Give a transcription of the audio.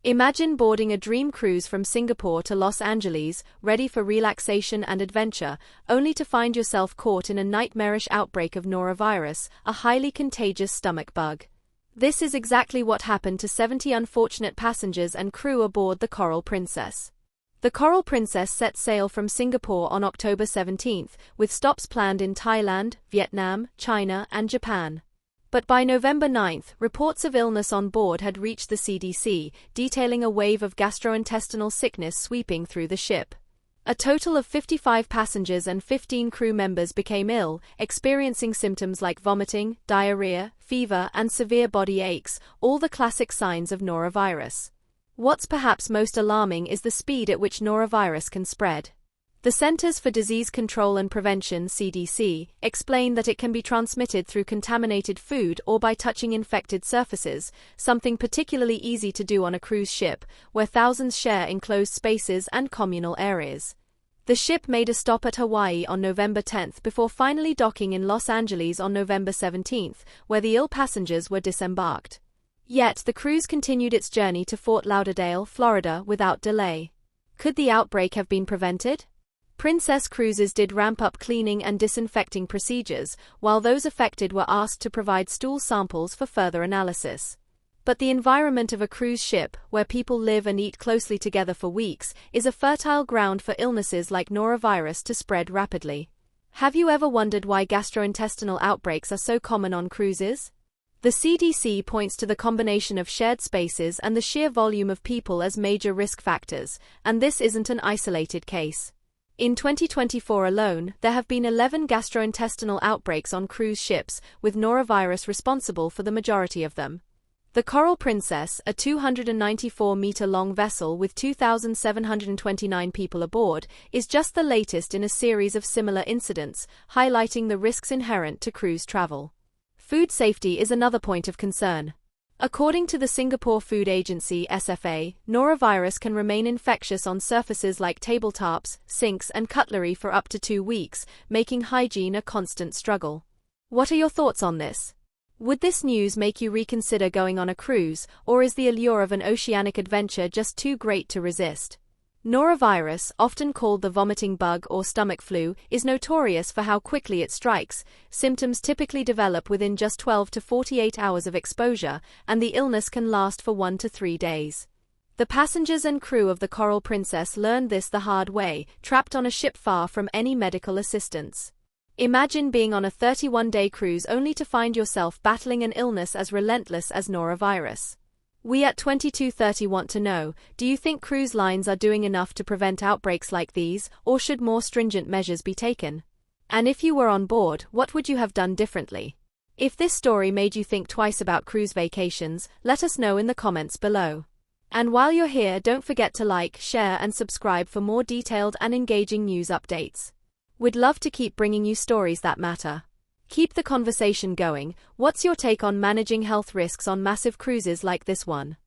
Imagine boarding a dream cruise from Singapore to Los Angeles, ready for relaxation and adventure, only to find yourself caught in a nightmarish outbreak of norovirus, a highly contagious stomach bug. This is exactly what happened to 70 unfortunate passengers and crew aboard the Coral Princess. The Coral Princess set sail from Singapore on October 17, with stops planned in Thailand, Vietnam, China, and Japan. But by November 9, reports of illness on board had reached the CDC, detailing a wave of gastrointestinal sickness sweeping through the ship. A total of 55 passengers and 15 crew members became ill, experiencing symptoms like vomiting, diarrhea, fever, and severe body aches, all the classic signs of norovirus. What's perhaps most alarming is the speed at which norovirus can spread. The Centers for Disease Control and Prevention (CDC) explain that it can be transmitted through contaminated food or by touching infected surfaces, something particularly easy to do on a cruise ship, where thousands share enclosed spaces and communal areas. The ship made a stop at Hawaii on November 10 before finally docking in Los Angeles on November 17, where the ill passengers were disembarked. Yet the cruise continued its journey to Fort Lauderdale, Florida, without delay. Could the outbreak have been prevented? Princess Cruises did ramp up cleaning and disinfecting procedures, while those affected were asked to provide stool samples for further analysis. But the environment of a cruise ship, where people live and eat closely together for weeks, is a fertile ground for illnesses like norovirus to spread rapidly. Have you ever wondered why gastrointestinal outbreaks are so common on cruises? The CDC points to the combination of shared spaces and the sheer volume of people as major risk factors, and this isn't an isolated case. In 2024 alone, there have been 11 gastrointestinal outbreaks on cruise ships, with norovirus responsible for the majority of them. The Coral Princess, a 294-meter-long vessel with 2,729 people aboard, is just the latest in a series of similar incidents, highlighting the risks inherent to cruise travel. Food safety is another point of concern. According to the Singapore Food Agency (SFA), norovirus can remain infectious on surfaces like tabletops, sinks, and cutlery for up to 2 weeks, making hygiene a constant struggle. What are your thoughts on this? Would this news make you reconsider going on a cruise, or is the allure of an oceanic adventure just too great to resist? Norovirus, often called the vomiting bug or stomach flu, is notorious for how quickly it strikes. Symptoms typically develop within just 12 to 48 hours of exposure, and the illness can last for 1 to 3 days. The passengers and crew of the Coral Princess learned this the hard way, trapped on a ship far from any medical assistance. Imagine being on a 31-day cruise only to find yourself battling an illness as relentless as norovirus. We at 2230 want to know, do you think cruise lines are doing enough to prevent outbreaks like these, or should more stringent measures be taken? And if you were on board, what would you have done differently? If this story made you think twice about cruise vacations, let us know in the comments below. And while you're here, don't forget to like, share, and subscribe for more detailed and engaging news updates. We'd love to keep bringing you stories that matter. Keep the conversation going. What's your take on managing health risks on massive cruises like this one?